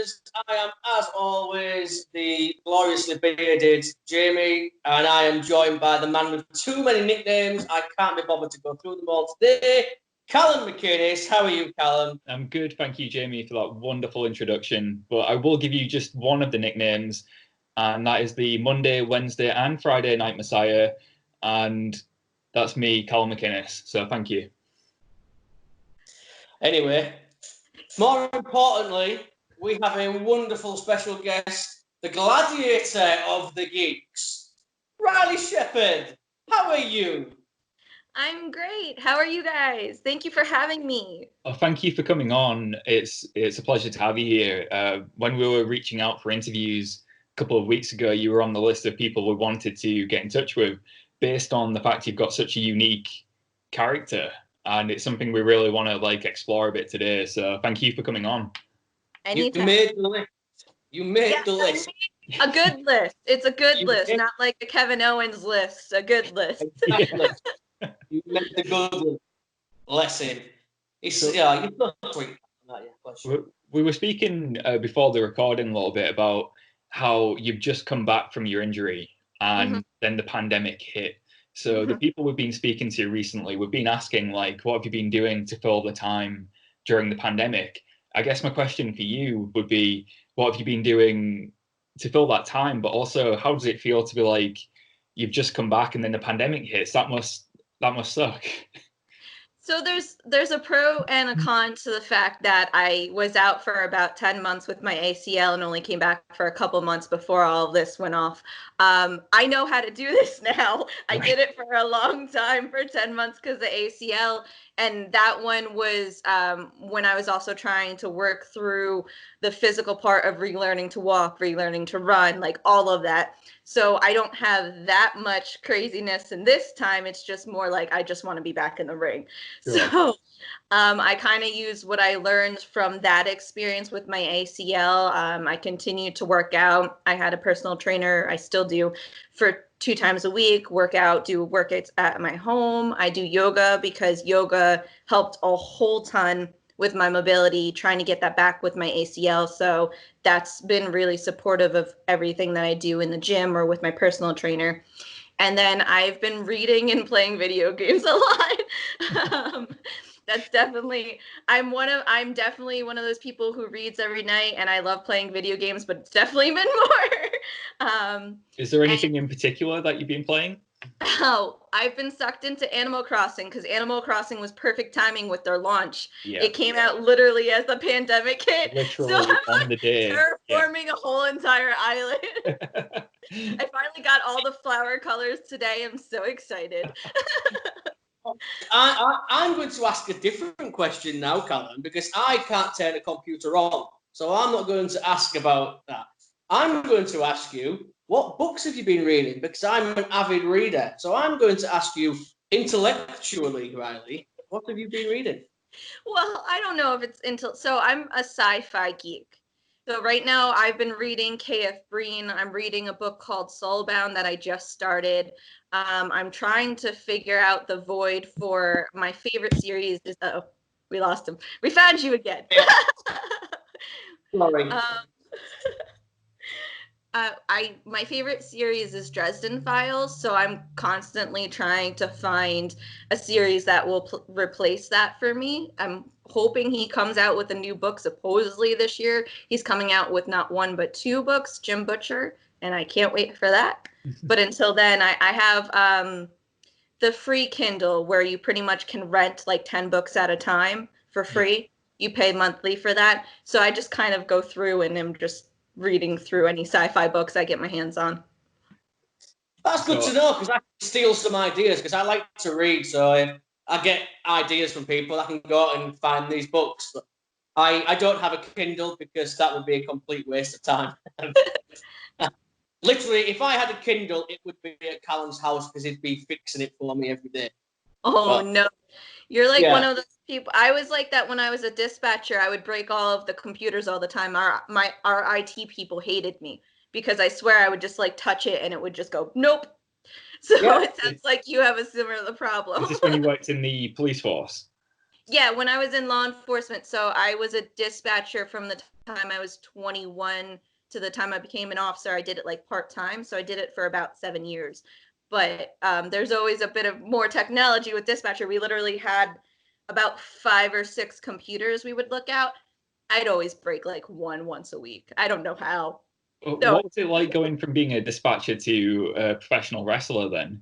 Ringsiders. I am, as always, the gloriously bearded Jamie, and I am joined by the man with too many nicknames. I can't be bothered to go through them all today. Callum McInnes, how are you, Callum? I'm good, thank you, Jamie, for that wonderful introduction. But I will give you just one of the nicknames, and that is the Monday, Wednesday, and Friday Night Messiah, and that's me, Callum McInnes. So thank you. Anyway, more importantly, we have a wonderful special guest, the Gladiator of the Geeks, Riley Shepard. How are you? I'm great. How are you guys? Thank you for having me. Oh, thank you for coming on. It's a pleasure to have you here. When we were reaching out for interviews a couple of weeks ago, you were on the list of people we wanted to get in touch with based on the fact you've got such a unique character. And it's something we really want to explore a bit today. So thank you for coming on. Anytime. You made the list. You made the list. A good list. It's a good list, not like a Kevin Owens list. A good list. Exactly. You made the good lesson. You're so sweet. We were speaking before the recording a little bit about how you've just come back from your injury and then the pandemic hit. So the people we've been speaking to recently, we've been asking, what have you been doing to fill the time during the pandemic? I guess my question for you would be, what have you been doing to fill that time? But also, how does it feel to be you've just come back and then the pandemic hits? That must suck. So there's a pro and a con to the fact that I was out for about 10 months with my ACL and only came back for a couple months before all of this went off. I know how to do this now. I did it for a long time, for 10 months because of ACL. And that one was when I was also trying to work through the physical part of relearning to walk, relearning to run, all of that. So I don't have that much craziness in this time. It's just more I just want to be back in the ring. Sure. So I kind of use what I learned from that experience with my ACL. I continued to work out. I had a personal trainer, I still do, for 2 times a week, do workouts at my home. I do yoga because yoga helped a whole ton with my mobility, trying to get that back with my ACL. So that's been really supportive of everything that I do in the gym or with my personal trainer. And then I've been reading and playing video games a lot. That's definitely, I'm definitely one of those people who reads every night, and I love playing video games, but it's definitely been more. Is there anything in particular that you've been playing? Oh, I've been sucked into Animal Crossing because Animal Crossing was perfect timing with their launch. Yeah. It came out literally as the pandemic hit. Literally on the day. Terraforming a whole entire island. I finally got all the flower colors today. I'm so excited. I'm going to ask a different question now, Callum, because I can't turn a computer on. So I'm not going to ask about that. I'm going to ask you, what books have you been reading? Because I'm an avid reader. So I'm going to ask you intellectually, Riley, what have you been reading? Well, I don't know if it's so I'm a sci-fi geek. So right now I've been reading K.F. Breene. I'm reading a book called Soulbound that I just started. I'm trying to figure out the void for my favorite series. We lost him. We found you again. Sorry. My favorite series is Dresden Files, so I'm constantly trying to find a series that will replace that for me. I'm hoping he comes out with a new book supposedly this year. He's coming out with not 1 but 2 books, Jim Butcher, and I can't wait for that. But until then, I have the free Kindle where you pretty much can rent 10 books at a time for free. You pay monthly for that. So I just kind of go through and am just reading through any sci-fi books I get my hands on. That's good to know, because I can steal some ideas, because I like to read. So if I get ideas from people, I can go out and find these books. But I don't have a Kindle because that would be a complete waste of time. Literally, if I had a Kindle, it would be at Callum's house because he'd be fixing it for me every day. Oh, no. You're one of those people. I was like that when I was a dispatcher. I would break all of the computers all the time. Our IT people hated me because I swear I would just touch it and it would just go, nope. So it sounds like you have a similar problem. Is this when you worked in the police force? Yeah, when I was in law enforcement. So I was a dispatcher from the time I was 21 to the time I became an officer. I did it like part-time. So I did it for about 7 years. But there's always a bit of more technology with dispatcher. We literally had about 5 or 6 computers we would look out. I'd always break like one once a week. I don't know how. No. What was it like going from being a dispatcher to a professional wrestler then?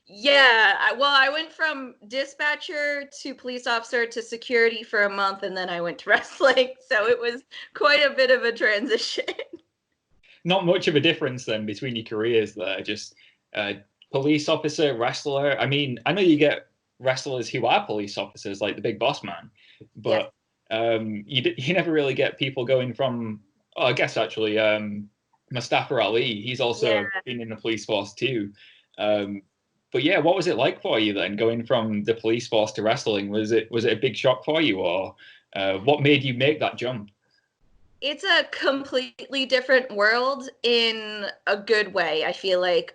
Yeah, I went from dispatcher to police officer to security for a month, and then I went to wrestling. So it was quite a bit of a transition. Not much of a difference then between your careers there, just police officer, wrestler. I mean, I know you get wrestlers who are police officers, like the Big Boss Man, but you never really get people going from, oh, I guess actually, Mustafa Ali, he's also been in the police force too. But yeah, what was it like for you then, going from the police force to wrestling? Was it a big shock for you, or what made you make that jump? It's a completely different world in a good way, I feel like.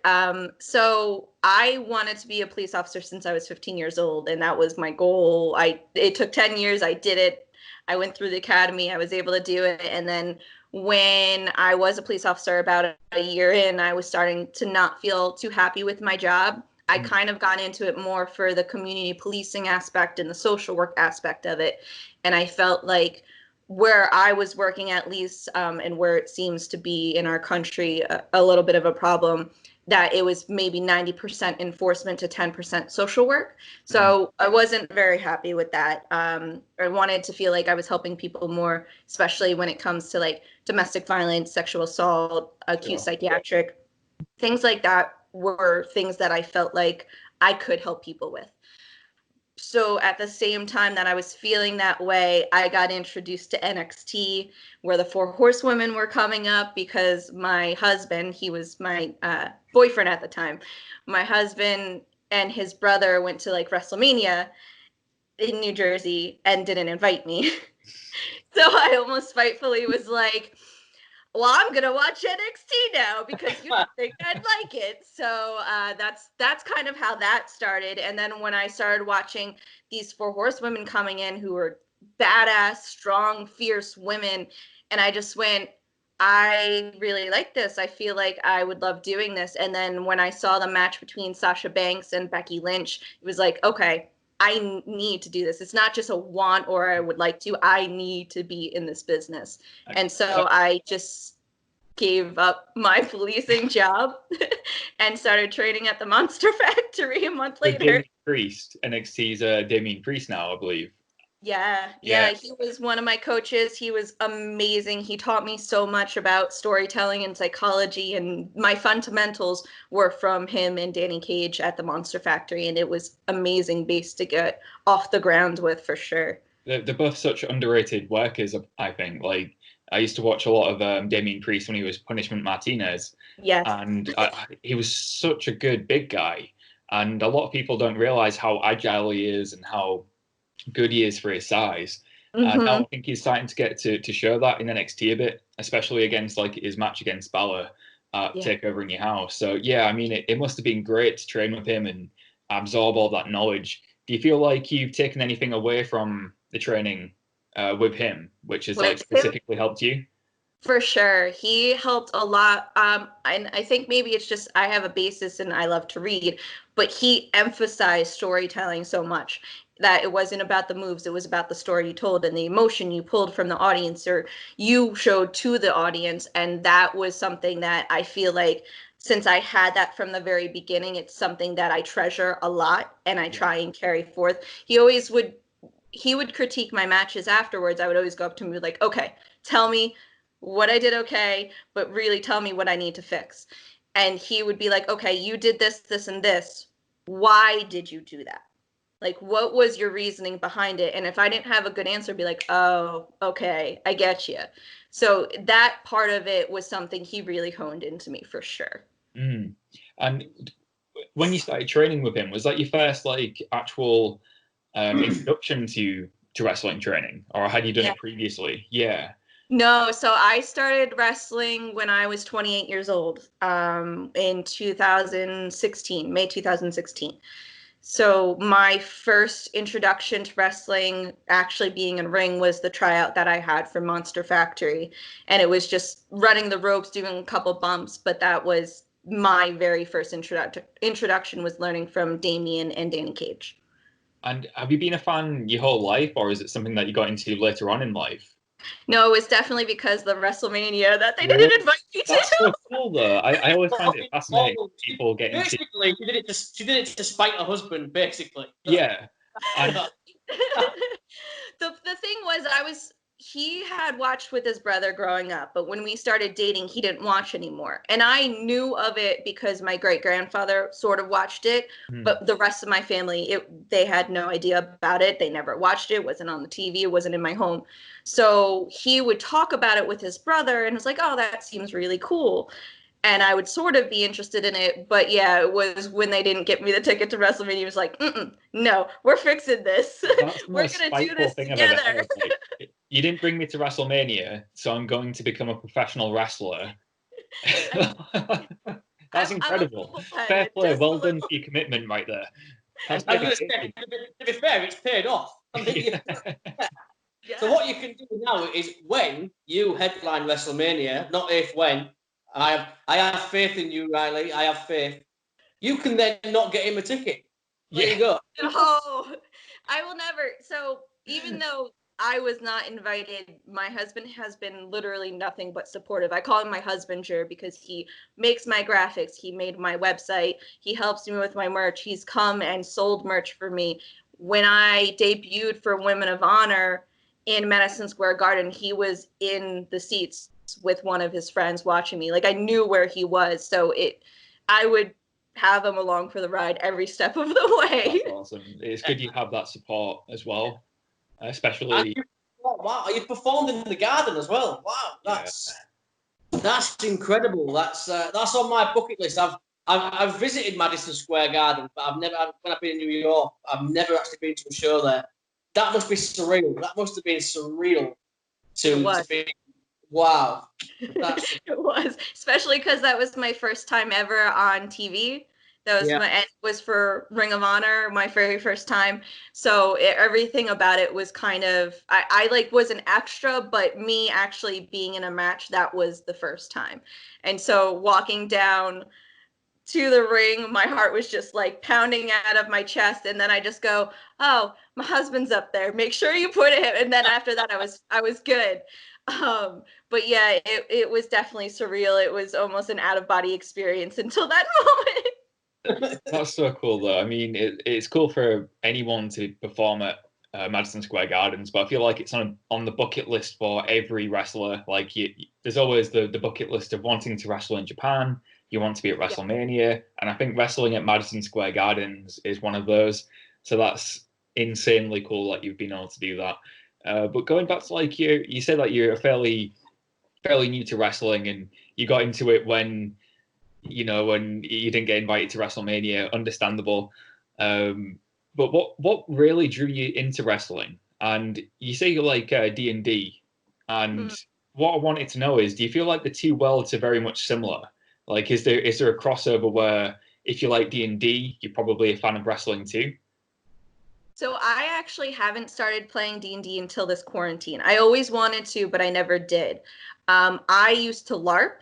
So I wanted to be a police officer since I was 15 years old, and that was my goal. It took 10 years. I did it. I went through the academy. I was able to do it. And then when I was a police officer about a year in, I was starting to not feel too happy with my job. I kind of got into it more for the community policing aspect and the social work aspect of it. And I felt like where I was working, at least, and where it seems to be in our country a little bit of a problem, that it was maybe 90% enforcement to 10% social work. So I wasn't very happy with that. I wanted to feel like I was helping people more, especially when it comes to like domestic violence, sexual assault, acute psychiatric, things like that were things that I felt like I could help people with. So at the same time that I was feeling that way, I got introduced to NXT, where the 4 Horsewomen were coming up, because my husband, he was my boyfriend at the time, my husband and his brother went to like WrestleMania in New Jersey and didn't invite me. So I almost spitefully was like, well, I'm gonna watch NXT now because you don't think I'd like it. So that's kind of how that started. And then when I started watching these 4 Horsewomen coming in, who were badass, strong, fierce women, and I just went, I really like this. I feel like I would love doing this. And then when I saw the match between Sasha Banks and Becky Lynch, it was like, okay, I need to do this. It's not just a want or I would like to. I need to be in this business. And so I just gave up my policing job and started training at the Monster Factory a month later. Damien Priest, NXT's Damien Priest now, I believe. Yeah, he was one of my coaches. He was amazing. He taught me so much about storytelling and psychology, and my fundamentals were from him and Danny Cage at the Monster Factory, and it was amazing base to get off the ground with, for sure. They're both such underrated workers, I think. Like, I used to watch a lot of Damien Priest when he was Punishment Martinez. Yes. And he was such a good big guy. And a lot of people don't realize how agile he is and how good he is for his size. Now I think he's starting to get to show that in NXT a bit, especially against like his match against Balor at Takeover in Your House. So yeah, I mean, it must have been great to train with him and absorb all that knowledge. Do you feel like you've taken anything away from the training with him, which has like specifically helped you? For sure. He helped a lot. And I think maybe it's just I have a basis and I love to read, but he emphasized storytelling so much that it wasn't about the moves. It was about the story you told and the emotion you pulled from the audience or you showed to the audience. And that was something that I feel like, since I had that from the very beginning, it's something that I treasure a lot and I try and carry forth. He would critique my matches afterwards. I would always go up to him and be like, okay, tell me what I did okay, but really tell me what I need to fix. And he would be like, okay, you did this, this, and this. Why did you do that? Like, what was your reasoning behind it? And if I didn't have a good answer, I'd be like, oh, okay, I get you. So that part of it was something he really honed into me for sure. And when you started training with him, was that your first like actual introduction to wrestling training, or had you done it previously? Yeah. No, so I started wrestling when I was 28 years old, in 2016, May 2016. So my first introduction to wrestling actually being in ring was the tryout that I had for Monster Factory. And it was just running the ropes, doing a couple bumps, but that was my very first introduction was learning from Damien and Danny Cage. And have you been a fan your whole life, or is it something that you got into later on in life? No, it was definitely because of the WrestleMania that they didn't invite me to. That's so cool, though. I always find it fascinating when people get into. Basically, she did it to spite her husband. Basically, yeah. And the thing was, he had watched with his brother growing up, but when we started dating, he didn't watch anymore. And I knew of it because my great-grandfather sort of watched it, but the rest of my family, they had no idea about it. They never watched it. It wasn't on the TV. It wasn't in my home. So he would talk about it with his brother and was like, oh, that seems really cool. And I would sort of be interested in it. But yeah, it was when they didn't get me the ticket to WrestleMania. It was like, no, we're fixing this. We're going to do this together. Like, you didn't bring me to WrestleMania, so I'm going to become a professional wrestler. That's incredible. Fair play. Well done for your commitment right there. To be fair, it's paid off. I mean, yeah. So what you can do now is when you headline WrestleMania, not if, when, I have faith in you, Riley. I have faith. You can then not get him a ticket. There you go. No, I will never. So even though I was not invited, my husband has been literally nothing but supportive. I call him my husbander because he makes my graphics. He made my website. He helps me with my merch. He's come and sold merch for me. When I debuted for Women of Honor in Madison Square Garden, he was in the seats with one of his friends watching me. Like, I knew where he was, so I would have him along for the ride every step of the way. That's awesome. It's good you have that support as well, especially. Wow, you performed in the Garden as well. Wow, that's incredible. That's on my bucket list. I've visited Madison Square Garden, but when I've been in New York, I've never actually been to a show there. That must be surreal. That must have been surreal to be. Wow. It was, especially because that was my first time ever on TV. That was it was for Ring of Honor, my very first time. So everything about it was kind of, I like was an extra, but me actually being in a match, that was the first time. And so walking down to the ring, my heart was just like pounding out of my chest, and then I just go, oh, my husband's up there, make sure you put him. And then after that I was good. But yeah, it was definitely surreal. It was almost an out-of-body experience until that moment. That's so cool, though. I mean, it's cool for anyone to perform at Madison Square Gardens, but I feel like it's on the bucket list for every wrestler. Like, there's always the bucket list of wanting to wrestle in Japan. You want to be at WrestleMania, and I think wrestling at Madison Square Gardens is one of those. So that's insanely cool that you've been able to do that. But going back to, like, you said that you're fairly new to wrestling, and you got into it when you didn't get invited to WrestleMania. Understandable. But what really drew you into wrestling? And you say you like D&D, and what I wanted to know is, do you feel like the two worlds are very much similar? Like, is there a crossover where if you like D&D, you're probably a fan of wrestling too? So I actually haven't started playing D&D until this quarantine. I always wanted to, but I never did. I used to LARP,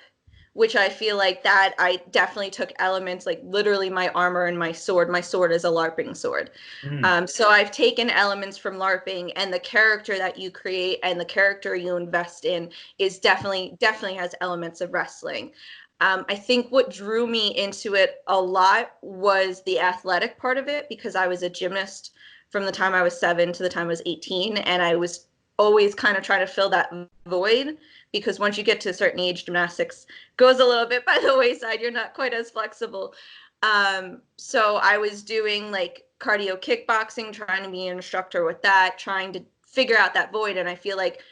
which I feel like that I definitely took elements, like literally my armor and my sword. My sword is a LARPing sword. So I've taken elements from LARPing, and the character that you create and the character you invest in is definitely has elements of wrestling. I think what drew me into it a lot was the athletic part of it, because I was a gymnast from the time I was 7 to the time I was 18. And I was always kind of trying to fill that void, because once you get to a certain age, gymnastics goes a little bit by the wayside. You're not quite as flexible. So I was doing like cardio kickboxing, trying to be an instructor with that, trying to figure out that void. And I feel like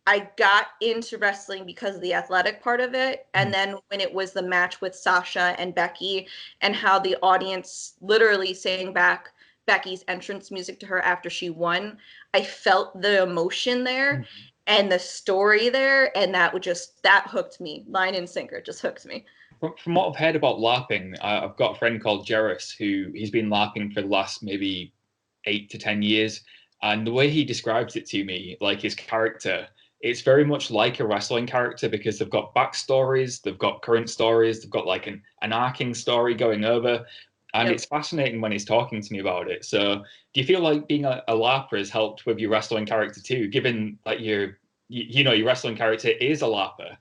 I got into wrestling because of the athletic part of it. And then when it was the match with Sasha and Becky, and how the audience literally sang back Becky's entrance music to her after she won, I felt the emotion there and the story there. And that hooked me, line and sinker, just hooked me. From what I've heard about LARPing, I've got a friend called Jerris who he's been LARPing for the last maybe 8 to 10 years. And the way he describes it to me, like his character, it's very much like a wrestling character because they've got backstories, they've got current stories, they've got like an arcing story going over. And It's fascinating when he's talking to me about it. So do you feel like being a LARPer has helped with your wrestling character too, given that your wrestling character is a LARPer?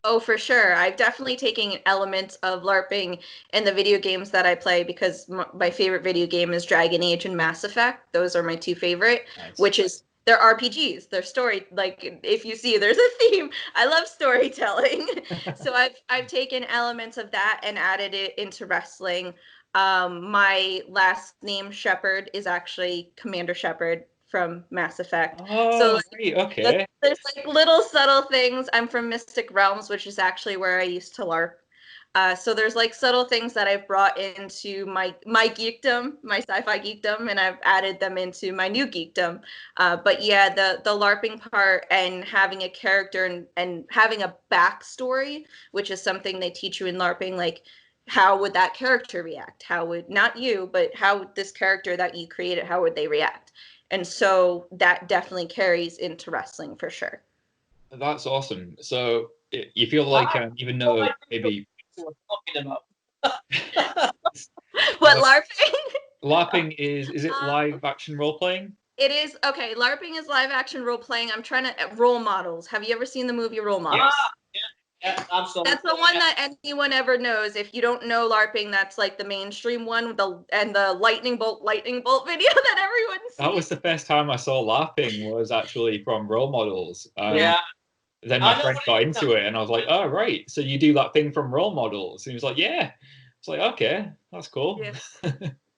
Oh, for sure. I've definitely taken elements of LARPing in the video games that I play because my favorite video game is Dragon Age and Mass Effect. Those are my two favorite, which is they're RPGs. They're story, like if you see there's a theme. I love storytelling. So I've taken elements of that and added it into wrestling. My last name Shepard is actually Commander Shepard from Mass Effect. Oh, so right, okay. There's like little subtle things. I'm from Mystic Realms, which is actually where I used to LARP. So there's like subtle things that I've brought into my geekdom, my sci-fi geekdom, and I've added them into my new geekdom. But yeah, the LARPing part and having a character and having a backstory, which is something they teach you in LARPing, like how would that character react? How would, not you, but how would this character that you created, how would they react? And so that definitely carries into wrestling for sure. That's awesome. So you feel like even though maybe talking about what LARPing? LARPing is it live action role playing? It is. Okay, LARPing is live action role playing. I'm trying to role models. Have you ever seen the movie Role Models? Yeah, absolutely. That's the one that anyone ever knows. If you don't know LARPing, that's like the mainstream one with the lightning bolt video that everyone sees. That was the first time I saw LARPing was actually from Role Models. Yeah. Then my friend got into it and I was like, oh, right. So you do that thing from Role Models? And he was like, yeah. It's like, okay, that's cool. Yeah.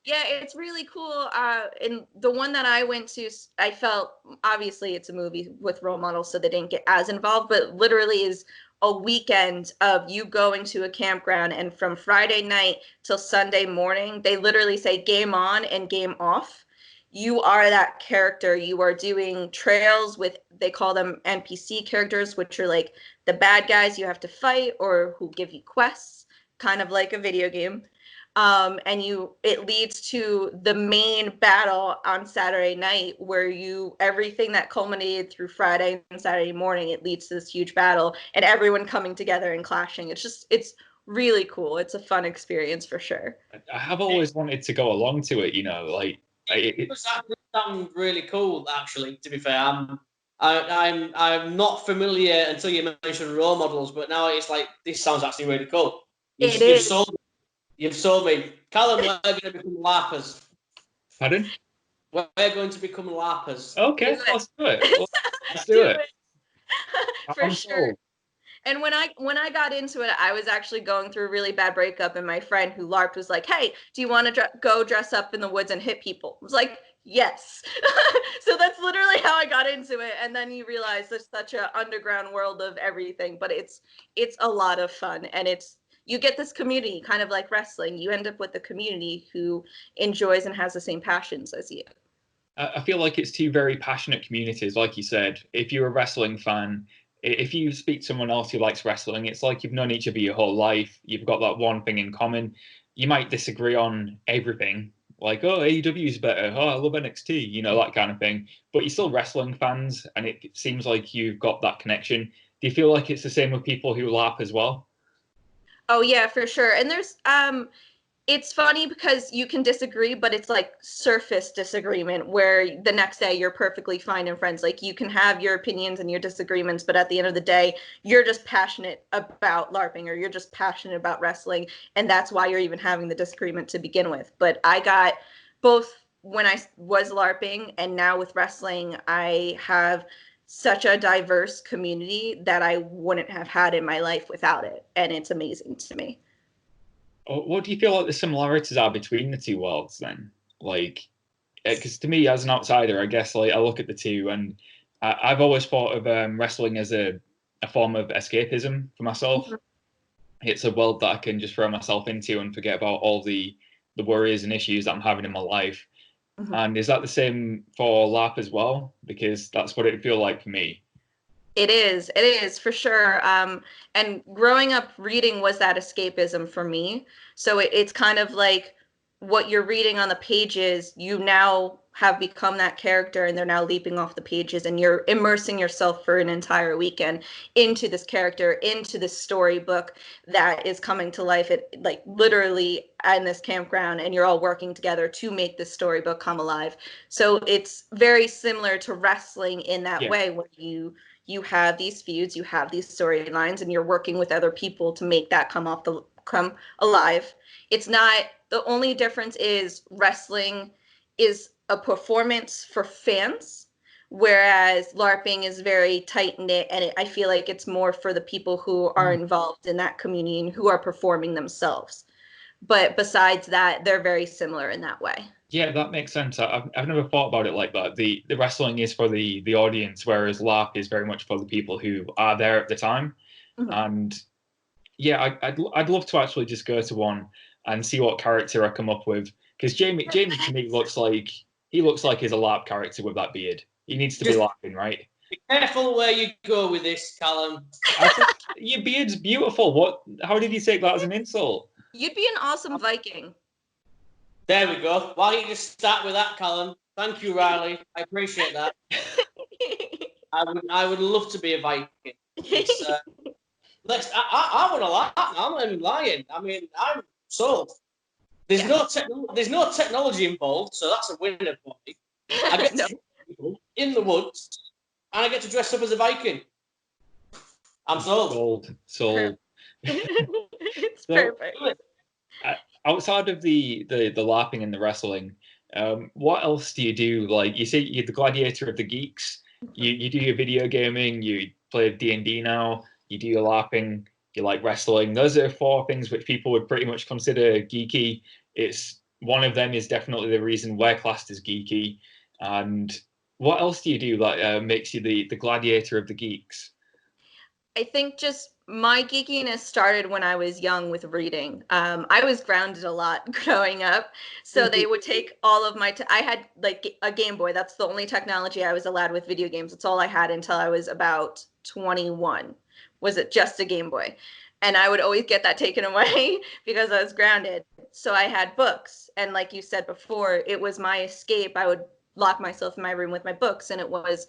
Yeah, it's really cool. And the one that I went to, I felt, obviously it's a movie with role models, so they didn't get as involved, but literally is a weekend of you going to a campground, and from Friday night till Sunday morning, they literally say game on and game off. You are that character. You are doing trails with, they call them NPC characters, which are like the bad guys you have to fight or who give you quests, kind of like a video game. And it leads to the main battle on Saturday night where everything that culminated through Friday and Saturday morning, it leads to this huge battle and everyone coming together and clashing. It's really cool. It's a fun experience for sure. I have always wanted to go along to it, like it sounds really cool, actually, to be fair. I'm not familiar until you mentioned Role Models, but now it's like, this sounds actually really cool. You've sold me. Callum, we're going to become LARPers. Pardon? We're going to become LARPers. Okay, let's do it. Let's do it. For sure. And when I got into it, I was actually going through a really bad breakup, and my friend who LARPed was like, hey, do you want to go dress up in the woods and hit people? I was like, yes. So that's literally how I got into it. And then you realize there's such an underground world of everything, but it's a lot of fun, and you get this community, kind of like wrestling. You end up with a community who enjoys and has the same passions as you. I feel like it's two very passionate communities, like you said. If you're a wrestling fan, if you speak to someone else who likes wrestling, it's like you've known each other your whole life. You've got that one thing in common. You might disagree on everything, like, oh, AEW is better. Oh, I love NXT, that kind of thing. But you're still wrestling fans, and it seems like you've got that connection. Do you feel like it's the same with people who LARP as well? Oh yeah, for sure. And there's it's funny because you can disagree, but it's like surface disagreement where the next day you're perfectly fine and friends. Like you can have your opinions and your disagreements, but at the end of the day, you're just passionate about LARPing or you're just passionate about wrestling. And that's why you're even having the disagreement to begin with. But I got both when I was LARPing and now with wrestling, I have such a diverse community that I wouldn't have had in my life without it. And it's amazing to me. What do you feel like the similarities are between the two worlds then? Like, because to me as an outsider, I guess like I look at the two and I've always thought of wrestling as a form of escapism for myself. Mm-hmm. It's a world that I can just throw myself into and forget about all the worries and issues that I'm having in my life. Mm-hmm. And is that the same for LARP as well? Because that's what it would feel like for me. It is for sure. And growing up reading was that escapism for me. So it's kind of like what you're reading on the pages, you now have become that character and they're now leaping off the pages and you're immersing yourself for an entire weekend into this character, into this storybook that is coming to life at like literally in this campground, and you're all working together to make this storybook come alive. So it's very similar to wrestling in that way, where you have these feuds, you have these storylines, and you're working with other people to make that come alive. It's not, the only difference is wrestling is a performance for fans, whereas LARPing is very tight knit, and I feel like it's more for the people who are involved in that community and who are performing themselves. But besides that, they're very similar in that way. Yeah, that makes sense. I've never thought about it like that. The wrestling is for the audience, whereas LARP is very much for the people who are there at the time. Mm-hmm. And yeah, I'd love to actually just go to one and see what character I come up with, because Jamie to me looks like he's a LARP character with that beard. He needs to be laughing, right? Be careful where you go with this, Callum. Your beard's beautiful. What? How did you take that as an insult? You'd be an awesome Viking. There we go. Why don't you just start with that, Callum? Thank you, Riley. I appreciate that. I would love to be a Viking. I want to laugh. I'm not even lying. I mean, I'm sold. There's no technology involved, so that's a winner for me. I get to people in the woods, and I get to dress up as a Viking. I'm sold. Sold. It's perfect. Outside of the LARPing and the wrestling, what else do you do? Like, you say you're the Gladiator of the Geeks. You do your video gaming. You play D&D now. You do your LARPing. You like wrestling. Those are 4 things which people would pretty much consider geeky. It's one of them is definitely the reason we're classed as geeky. And what else do you do that makes you the Gladiator of the Geeks? I think just my geekiness started when I was young with reading. I was grounded a lot growing up. So they would take all of my, I had like a Game Boy. That's the only technology I was allowed with video games. It's all I had until I was about 21. Was it just a Game Boy? And I would always get that taken away because I was grounded. So I had books. And like you said before, it was my escape. I would lock myself in my room with my books, and it was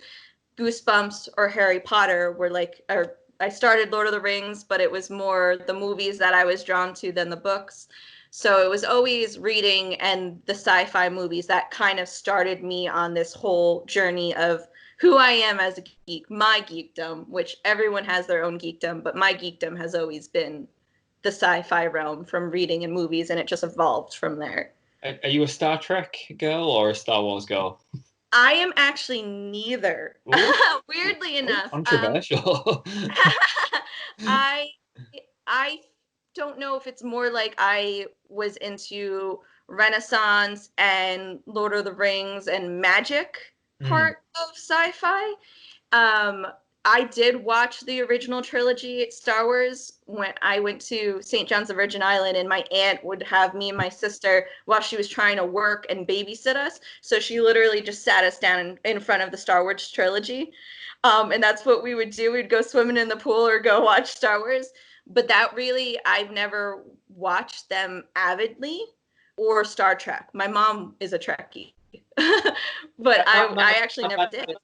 Goosebumps or Harry Potter I started Lord of the Rings, but it was more the movies that I was drawn to than the books. So it was always reading and the sci-fi movies that kind of started me on this whole journey of who I am as a geek, my geekdom, which everyone has their own geekdom, but my geekdom has always been the sci-fi realm from reading and movies, and it just evolved from there. Are you a Star Trek girl or a Star Wars girl? I am actually neither. Weirdly enough. Controversial. I don't know if it's more like I was into Renaissance and Lord of the Rings and magic part of sci-fi. I did watch the original trilogy Star Wars when I went to St. John's the Virgin Island, and my aunt would have me and my sister while she was trying to work and babysit us. So she literally just sat us down in front of the Star Wars trilogy. And that's what we would do. We'd go swimming in the pool or go watch Star Wars. But that really, I've never watched them avidly, or Star Trek. My mom is a Trekkie. But I actually never did.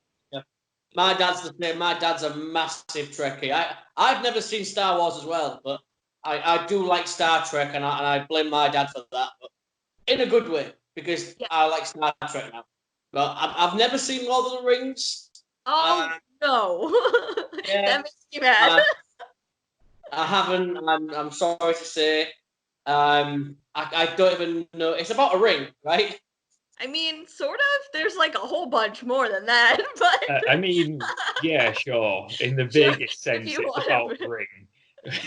My dad's the same. My dad's a massive Trekkie. I've never seen Star Wars as well, but I do like Star Trek, and I blame my dad for that, but in a good way, because I like Star Trek now. But I've never seen Lord of the Rings. Oh, no. That makes me mad. I haven't. I'm sorry to say. I don't even know. It's about a ring, right? I mean, sort of. There's like a whole bunch more than that, but I mean, yeah, sure. In the biggest sense, it's about ring.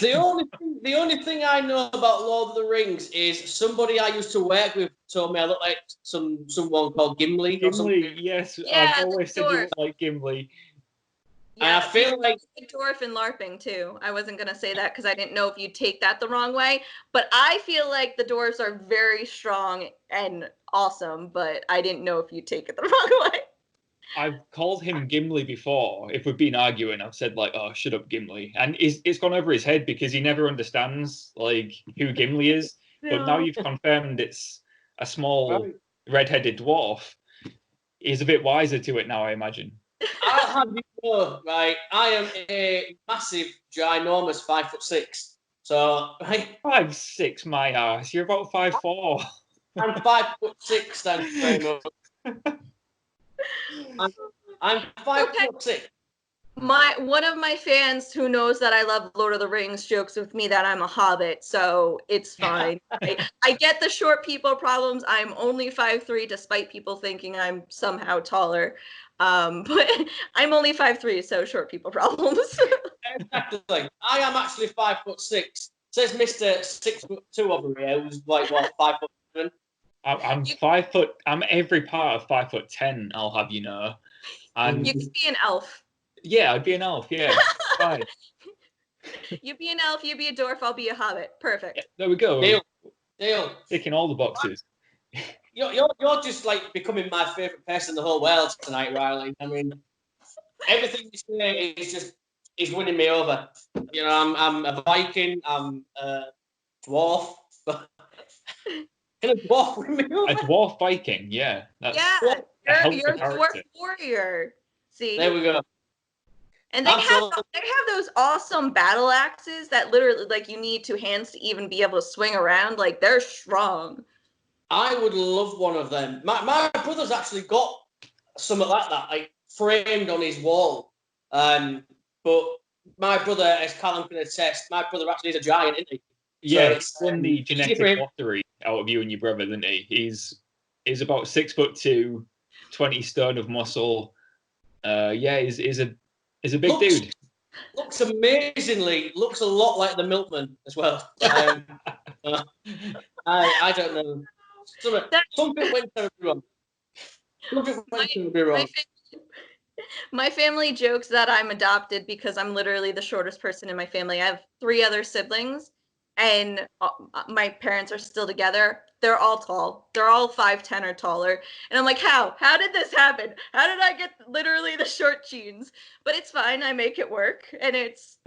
The only thing I know about Lord of the Rings is somebody I used to work with told me I look like someone called Gimli. Gimli, yes. Yeah, I've always said you look like Gimli. Yeah, and I feel like a dwarf in LARPing too. I wasn't gonna say that because I didn't know if you'd take that the wrong way, but I feel like the dwarves are very strong and awesome, but I didn't know if you'd take it the wrong way. I've called him Gimli before. If we've been arguing, I've said like, "Oh, shut up, Gimli," and it's gone over his head because he never understands like who Gimli is. But now you've confirmed it's a small red-headed dwarf. He's a bit wiser to it now, I imagine. I'll have you know, right? I am a massive, ginormous 5'6". So, right, 5'6", my ass. You're about 5'4". I'm 5'6". Thank you very much. I'm 5'6". One of my fans who knows that I love Lord of the Rings jokes with me that I'm a hobbit, so it's fine. I get the short people problems. I'm only 5'3", despite people thinking I'm somehow taller. But I'm only 5'3", so short people problems. Exactly. I am actually 5'6". Says Mr. 6'2" over here, who's like what, 5'7". I'm 5 foot. I'm every part of 5'10". I'll have you know. And you could be an elf. yeah, I'd be an elf. Yeah, fine. You be an elf. You be a dwarf. I'll be a hobbit. Perfect. Yeah, there we go. Deal. Ticking all the boxes. You're just like becoming my favorite person in the whole world tonight, Riley. I mean, everything you say is winning me over. You know, I'm a Viking. I'm a dwarf. Can a dwarf win me over? A dwarf Viking, yeah. That's you're a dwarf warrior. See, there we go. And they have those awesome battle axes that literally, like, you need 2 hands to even be able to swing around. Like, they're strong. I would love one of them. My brother's actually got something like that, like framed on his wall. But my brother, as Callum can attest, my brother actually is a giant, isn't he? Yeah, he's won the genetic lottery out of you and your brother, isn't he? He's about 6'2", 20 stone of muscle. Yeah, he's a big dude. Looks a lot like the milkman as well. I don't know. Something went terribly wrong. My family jokes that I'm adopted because I'm literally the shortest person in my family. I have 3 other siblings, and my parents are still together. They're all tall. They're all 5'10" or taller. And I'm like, how? How did this happen? How did I get literally the short genes? But it's fine. I make it work. And it's,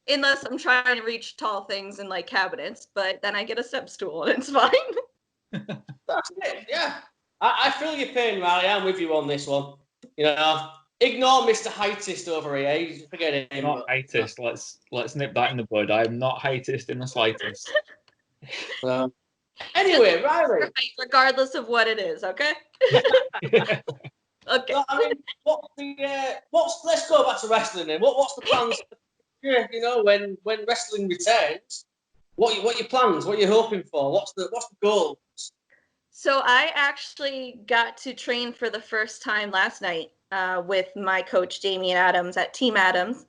unless I'm trying to reach tall things in like cabinets, but then I get a step stool and it's fine. That's it, yeah. I feel your pain, Riley. I'm with you on this one. You know, ignore Mr. Heightist over here. Forget him. Not heightist. Let's nip that in the bud. I am not heightist in the slightest. Anyway, Riley. Regardless of what it is, okay? Okay. So, I mean, let's go back to wrestling then. What's the plans? You know, when wrestling returns, what are your plans? What are you hoping for? What's the goal? So I actually got to train for the first time last night with my coach Damian Adams at Team Adams,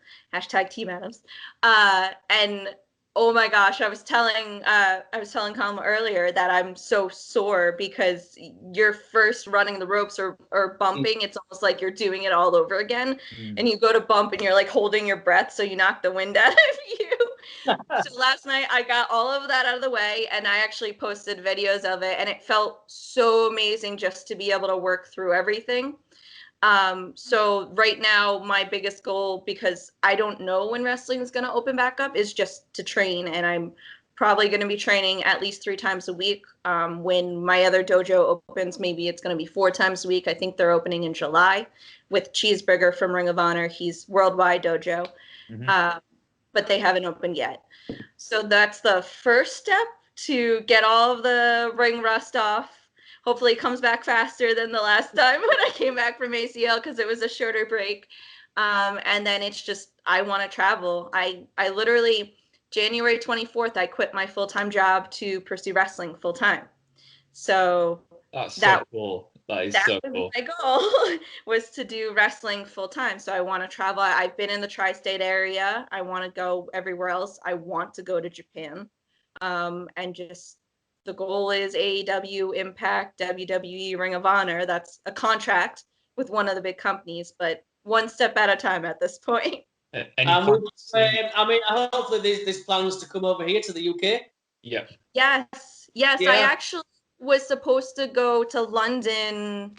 #Team Adams, and oh my gosh, I was telling Colin earlier that I'm so sore because you're first running the ropes or bumping. It's almost like you're doing it all over again. And you go to bump and you're like holding your breath so you knock the wind out of you. So last night I got all of that out of the way and I actually posted videos of it and it felt so amazing just to be able to work through everything. So right now, my biggest goal, because I don't know when wrestling is going to open back up, is just to train. And I'm probably going to be training at least 3 times a week. When my other dojo opens, maybe it's going to be 4 times a week. I think they're opening in July with Cheeseburger from Ring of Honor. He's worldwide dojo, but they haven't opened yet. So that's the first step to get all of the ring rust off. Hopefully it comes back faster than the last time when I came back from ACL because it was a shorter break. And then it's just, I want to travel. I literally, January 24th, I quit my full-time job to pursue wrestling full-time. So that's so cool. That is so cool. My goal was to do wrestling full-time. So I want to travel. I've been in the tri-state area. I want to go everywhere else. I want to go to Japan. And just, the goal is AEW, Impact, WWE, Ring of Honor. That's a contract with one of the big companies, but one step at a time at this point. I mean, hopefully there's plans to come over here to the UK. Yeah. Yes. Yeah. I actually was supposed to go to London.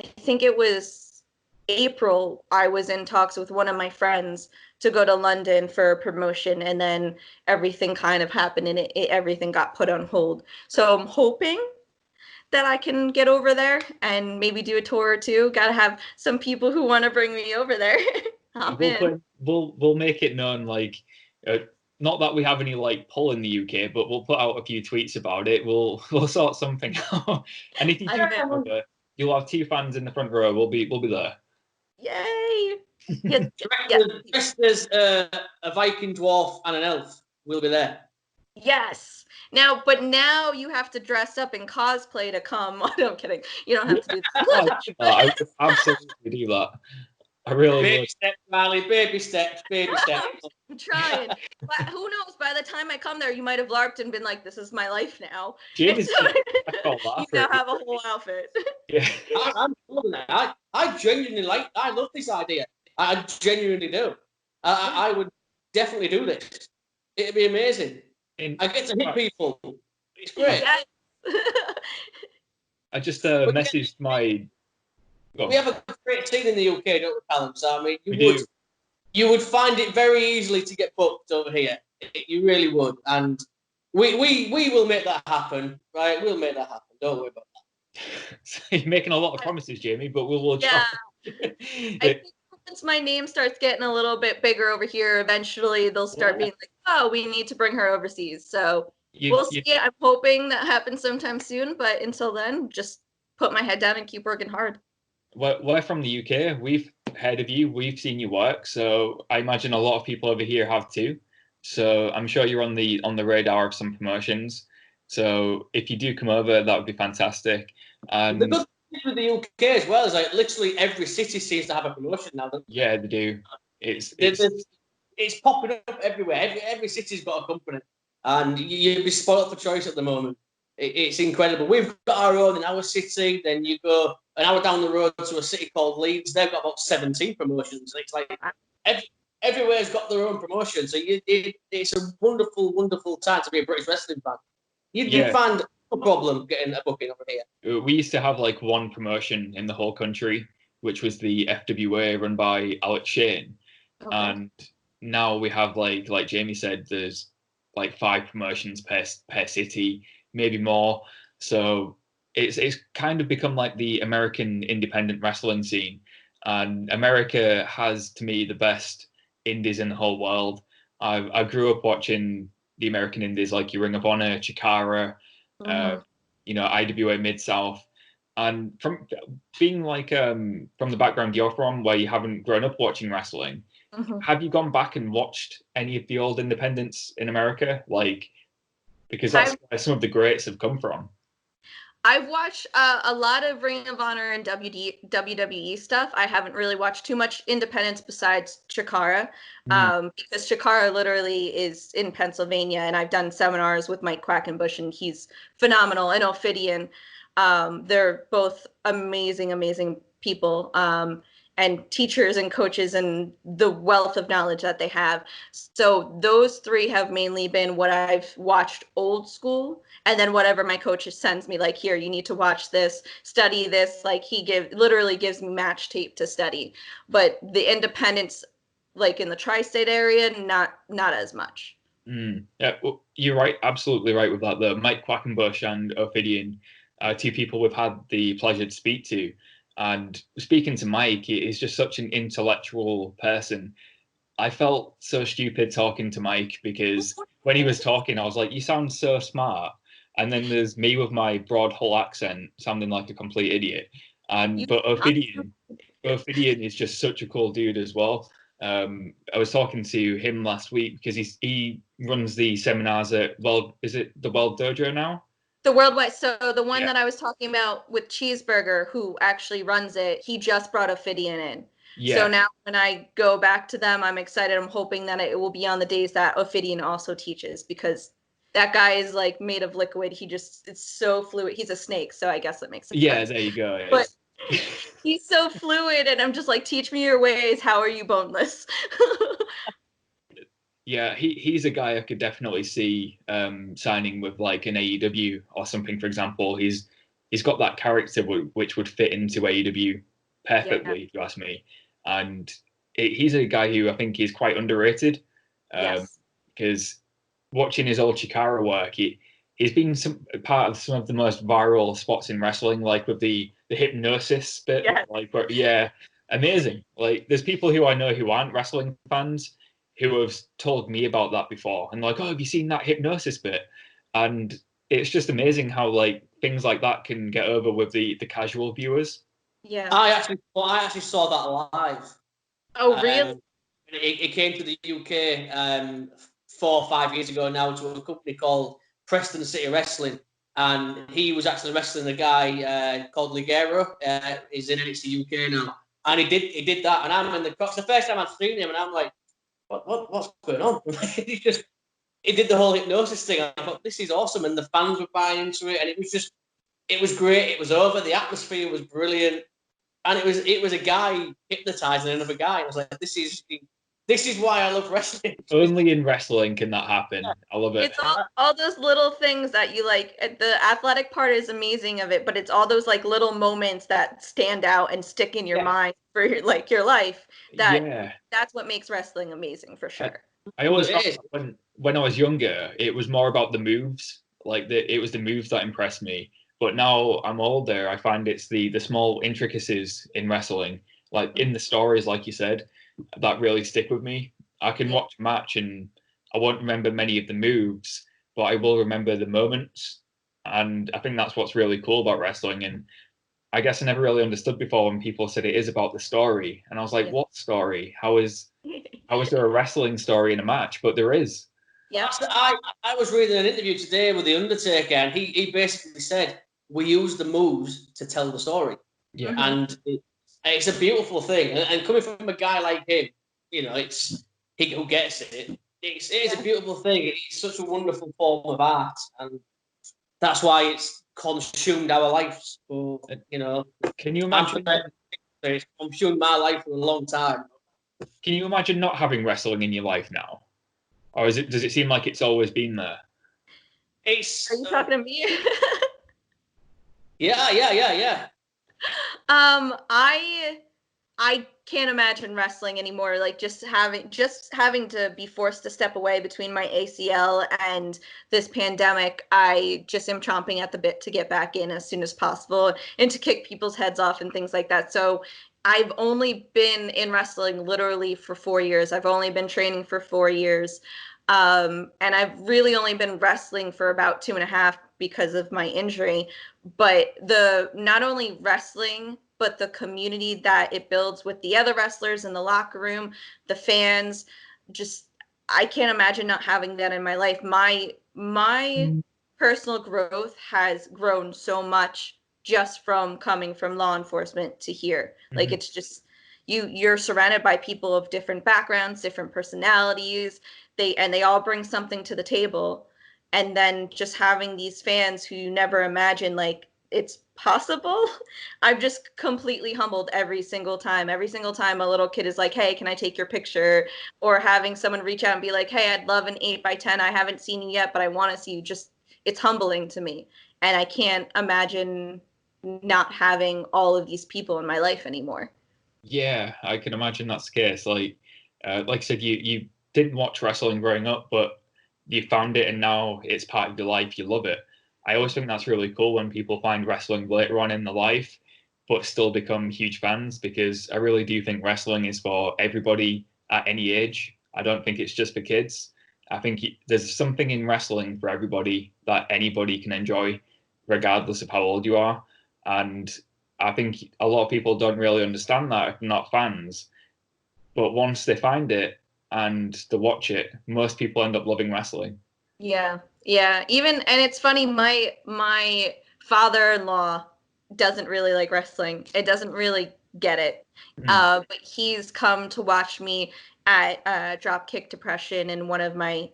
I think it was April, I was in talks with one of my friends to go to London for a promotion, and then everything kind of happened and everything got put on hold. So I'm hoping that I can get over there and maybe do a tour or two. Got to have some people who want to bring me over there. We'll make it known, like, not that we have any like pull in the UK, but we'll put out a few tweets about it. We'll sort something out. And if you do come over, you'll have 2 fans in the front row. We'll be there. Yay! Dressed as a Viking dwarf and an elf, we'll be there. Yes. But now you have to dress up in cosplay to come. No, I'm kidding. You don't have to do that. I would absolutely do that. I really baby would. steps, Riley. Baby steps. I'm trying. But who knows? By the time I come there, you might have LARPed and been like, "This is my life now." Jamie's you now have a whole outfit. Yeah. I'm loving that. I genuinely I love this idea. I genuinely do. I would definitely do this. It'd be amazing. I get to hit people. It's great. Yes. I just messaged my. We have a great scene in the UK, don't we, Callum? So I mean, you would find it very easily to get booked over here. You really would, and we will make that happen, right? We'll make that happen. Don't worry about that. So you're making a lot of promises, Jamie, but we'll try. I think once my name starts getting a little bit bigger over here, eventually they'll start being like, "Oh, we need to bring her overseas." So we'll see. I'm hoping that happens sometime soon, but until then, just put my head down and keep working hard. We're from the UK. We've heard of you. We've seen you work. So I imagine a lot of people over here have too. So I'm sure you're on the radar of some promotions. So if you do come over, that would be fantastic. The good thing with the UK as well is like literally every city seems to have a promotion now. Yeah, they do. It's popping up everywhere. Every city's got a company, and you'd be spoiled for choice at the moment. It's incredible. We've got our own in our city. Then you go an hour down the road to a city called Leeds. They've got about 17 promotions. And it's like everywhere's got their own promotion. So it's a wonderful, wonderful time to be a British wrestling fan. You find no problem getting a booking over here. We used to have like one promotion in the whole country, which was the FWA run by Alex Shane. Okay. And now we have like Jamie said, there's like 5 promotions per city, maybe more. So it's kind of become like the American independent wrestling scene. And America has, to me, the best indies in the whole world. I grew up watching the American indies like your Ring of Honor, Chikara, IWA Mid-South. And from being like from the background you're from, where you haven't grown up watching wrestling, have you gone back and watched any of the old independents in America? Like, because that's where some of the greats have come from. I've watched a lot of Ring of Honor and WWE stuff. I haven't really watched too much independence besides Chikara, because Chikara literally is in Pennsylvania, and I've done seminars with Mike Quackenbush, and he's phenomenal. And Ophidian, they're both amazing people. And teachers and coaches and the wealth of knowledge that they have. So those 3 have mainly been what I've watched old school, and then whatever my coach sends me, like, here, you need to watch this, study this. Like, he literally gives me match tape to study. But the independents, like in the tri-state area, not as much. Yeah, well, you're right, absolutely right with that. The Mike Quackenbush and Ophidian, 2 people we've had the pleasure to speak to. And speaking to Mike, he's just such an intellectual person. I felt so stupid talking to Mike because when he was talking, I was like, you sound so smart. And then there's me with my broad Hull accent sounding like a complete idiot. But Ophidian is just such a cool dude as well. I was talking to him last week because he runs the seminars at, is it the World Dojo now? The Worldwide. So the one that I was talking about with Cheeseburger, who actually runs it, he just brought Ophidian in. Yeah. So now when I go back to them, I'm excited. I'm hoping that it will be on the days that Ophidian also teaches, because that guy is like made of liquid. It's so fluid. He's a snake, so I guess that makes sense. Yeah, there you go. But he's so fluid, and I'm just like, teach me your ways. How are you boneless? Yeah, he's a guy I could definitely see signing with like an AEW or something, for example. He's got that character which would fit into AEW perfectly, if you ask me. And he's a guy who I think is quite underrated. Because watching his old Chikara work, he's been part of some of the most viral spots in wrestling, like with the hypnosis bit. Amazing. Like, there's people who I know who aren't wrestling fans who have told me about that before, and like, oh, have you seen that hypnosis bit? And it's just amazing how like things like that can get over with the casual viewers. Yeah. I actually saw that live. Oh, really? It came to the UK 4 or 5 years ago now to a company called Preston City Wrestling, and he was actually wrestling a guy called Ligero. He's in NXT UK now, and he did that, and I'm in the box. The first time I've seen him, and I'm like, what's going on? He did the whole hypnosis thing. I thought, this is awesome, and the fans were buying into it, and it was great. It was over. The atmosphere was brilliant, and it was a guy hypnotizing another guy. I was like, this is why I love wrestling. Only in wrestling can that happen. I love it. It's all those little things that you like. The athletic part is amazing of it, but it's all those like little moments that stand out and stick in your mind for like your life. That's what makes wrestling amazing for sure. I always thought when I was younger, it was more about the moves. Like it was the moves that impressed me. But now I'm older, I find it's the small intricacies in wrestling, like in the stories, like you said, that really stick with me. I can watch a match and I won't remember many of the moves, but I will remember the moments. And I think that's what's really cool about wrestling. And I guess I never really understood before when people said it is about the story. And I was like, what story? How is there a wrestling story in a match? But there is. Yeah. I was reading an interview today with The Undertaker, and he basically said, we use the moves to tell the story. Yeah. And it's a beautiful thing. And coming from a guy like him, you know, who gets it. It is a beautiful thing. It's such a wonderful form of art, and that's why it's consumed our lives. So, you know, can you imagine? It's consumed my life for a long time. Can you imagine not having wrestling in your life now, or does it seem like it's always been there? Are you talking to me? Yeah. I can't imagine wrestling anymore. Like just having to be forced to step away between my ACL and this pandemic. I just am chomping at the bit to get back in as soon as possible and to kick people's heads off and things like that. So I've only been in wrestling literally for 4 years. I've only been training for 4 years. And I've really only been wrestling for about 2.5 because of my injury. But not only wrestling, but the community that it builds with the other wrestlers in the locker room, the fans, I can't imagine not having that in my life. My personal growth has grown so much just from coming from law enforcement to here. Like it's just you're surrounded by people of different backgrounds, different personalities. They all bring something to the table. And then just having these fans who you never imagined like it's possible. I'm just completely humbled every single time. Every single time a little kid is like, hey, can I take your picture? Or having someone reach out and be like, hey, I'd love an 8x10. I haven't seen you yet, but I want to see you. It's humbling to me. And I can't imagine not having all of these people in my life anymore. Yeah, I can imagine that's the case. Like I said, you didn't watch wrestling growing up, but you found it and now it's part of your life. You love it. I always think that's really cool when people find wrestling later on in their life, but still become huge fans, because I really do think wrestling is for everybody at any age. I don't think it's just for kids. I think there's something in wrestling for everybody that anybody can enjoy, regardless of how old you are. And I think a lot of people don't really understand that if they're not fans. But once they find it and they watch it, most people end up loving wrestling. Yeah. And it's funny, my father-in-law doesn't really like wrestling. It doesn't really get it. But he's come to watch me at Dropkick Depression in one of my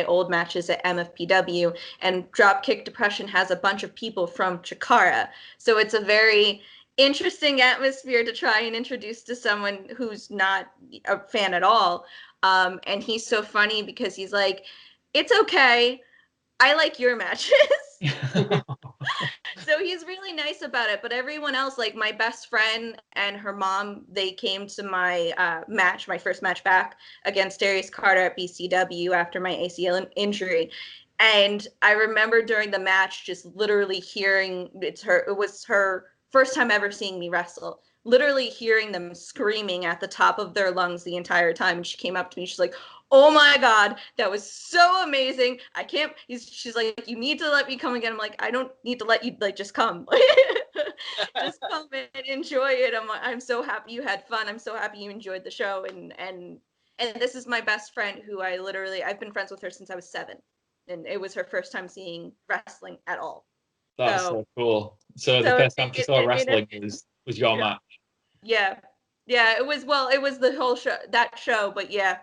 old matches at MFPW. And Dropkick Depression has a bunch of people from Chikara. So it's a very interesting atmosphere to try and introduce to someone who's not a fan at all. And he's so funny because he's like, it's okay. I like your matches. So he's really nice about it. But everyone else, like my best friend and her mom, they came to my my first match back against Darius Carter at BCW after my ACL injury. And I remember during the match just literally hearing it was her first time ever seeing me wrestle. Literally hearing them screaming at the top of their lungs the entire time. And she came up to me, she's like, "Oh my God, that was so amazing. I can't," she's like, "You need to let me come again." I'm like, "I don't need to let you, like, just come." Just come and enjoy it. I'm so happy you had fun. I'm so happy you enjoyed the show. And this is my best friend who I've been friends with her since I was 7. And it was her first time seeing wrestling at all. That's so cool. So the first time she saw wrestling was your match. Yeah. It was the whole show, but yeah,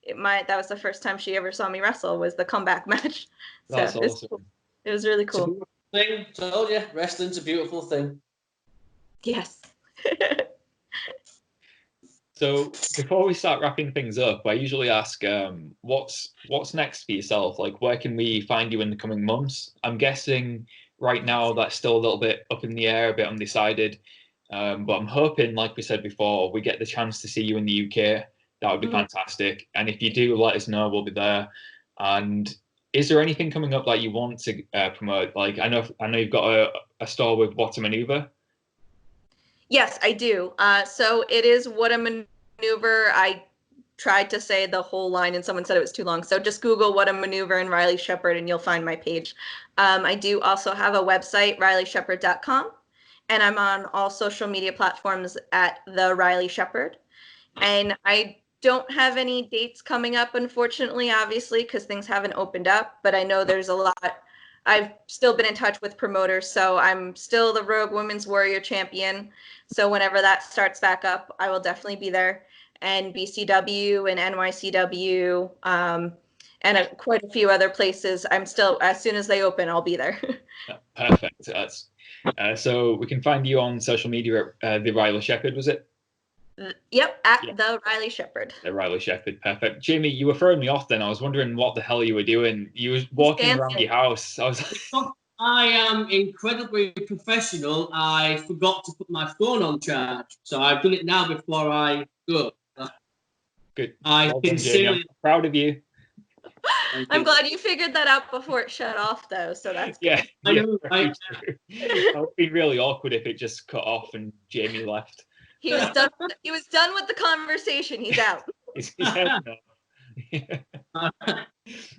that was the first time she ever saw me wrestle, was the comeback match. That's awesome. Cool. It was really cool. Thing, told you, wrestling's a beautiful thing. Yes. So before we start wrapping things up, I usually ask, what's next for yourself? Like, where can we find you in the coming months? I'm guessing right now that's still a little bit up in the air, a bit undecided. But I'm hoping, like we said before, we get the chance to see you in the UK. That would be fantastic. And if you do, let us know. We'll be there. And is there anything coming up that you want to promote? Like, I know you've got a store with What a Maneuver. Yes, I do. So it is What a Maneuver. I tried to say the whole line and someone said it was too long. So just Google What a Maneuver and Riley Shepard and you'll find my page. I do also have a website, RileyShepard.com. And I'm on all social media platforms at The Riley Shepard. And I don't have any dates coming up, unfortunately, obviously, because things haven't opened up. But I know there's a lot. I've still been in touch with promoters, so I'm still the Rogue Women's Warrior Champion. So whenever that starts back up, I will definitely be there. And BCW and NYCW and quite a few other places. I'm still, as soon as they open, I'll be there. Perfect. So we can find you on social media at The Riley Shepard, was it? Yep, at The Riley Shepard. The Riley Shepard, perfect. Jamie, you were throwing me off then. I was wondering what the hell you were doing. You were walking around your house. I was like... I am incredibly professional. I forgot to put my phone on charge. So I've done it now before I go. Good. Well done, Jamie. I'm proud of you. I'm glad you figured that out before it shut off, though. So that's good. Yeah. It would be really awkward if it just cut off and Jamie left. He was done. He was done with the conversation. He's out. He's out now.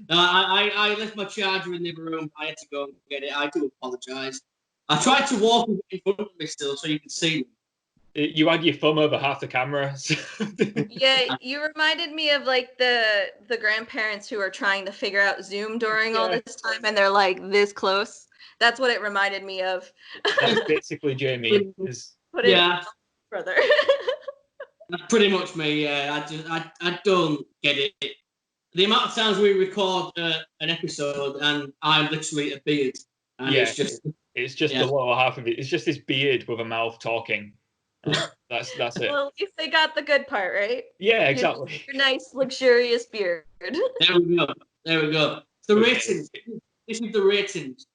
I left my charger in the room. I had to go and get it. I do apologise. I tried to walk in front of me still so you can see me. You had your thumb over half the camera. Yeah, you reminded me of like the grandparents who are trying to figure out Zoom during all this time, and they're like this close. That's what it reminded me of. That's basically Jamie. Brother. That's pretty much me. Yeah, I don't get it. The amount of times we record an episode and I'm literally a beard, and it's just the lower half of it. It's just this beard with a mouth talking. That's it. Well, at least they got the good part, right? Yeah, exactly. Your nice, luxurious beard. There we go. The ratings. This is the ratings.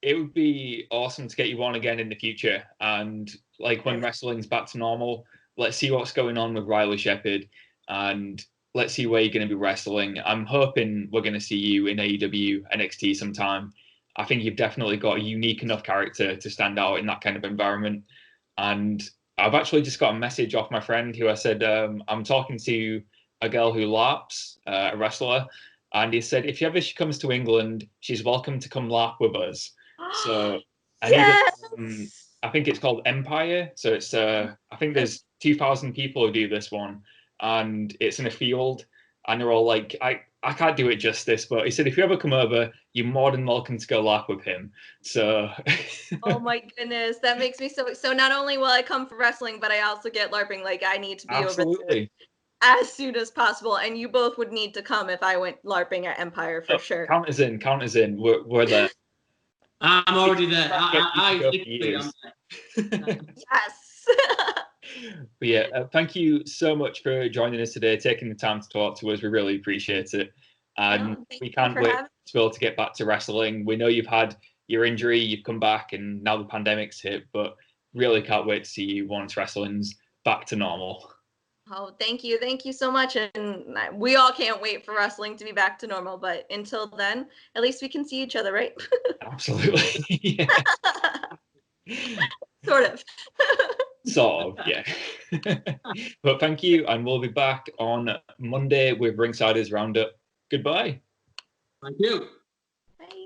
It would be awesome to get you on again in the future. And like when wrestling's back to normal, let's see what's going on with Riley Shepard and let's see where you're going to be wrestling. I'm hoping we're going to see you in AEW NXT sometime. I think you've definitely got a unique enough character to stand out in that kind of environment. And I've actually just got a message off my friend who I said, I'm talking to a girl who LARPs, a wrestler. And he said, if ever she comes to England, she's welcome to come LARP with us. So I think it's called Empire. So it's I think there's 2,000 people who do this one, and it's in a field, and they're all like, I can't do it justice, but he said if you ever come over, you're more than welcome to go LARP with him. So oh my goodness, that makes me so not only will I come for wrestling, but I also get LARPing. Like I need to be over there as soon as possible, and you both would need to come if I went LARPing at Empire for sure. Count us in. We're there. I'm already there. I'm there. Yes. But yeah, thank you so much for joining us today, taking the time to talk to us. We really appreciate it. And we can't wait to be able to get back to wrestling. We know you've had your injury, you've come back, and now the pandemic's hit. But really can't wait to see you once wrestling's back to normal. Oh, thank you so much. And we all can't wait for wrestling to be back to normal. But until then, at least we can see each other, right? Absolutely. Sort of. Sort of, yeah. But thank you, and we'll be back on Monday with Ringsiders Roundup. Goodbye. Thank you.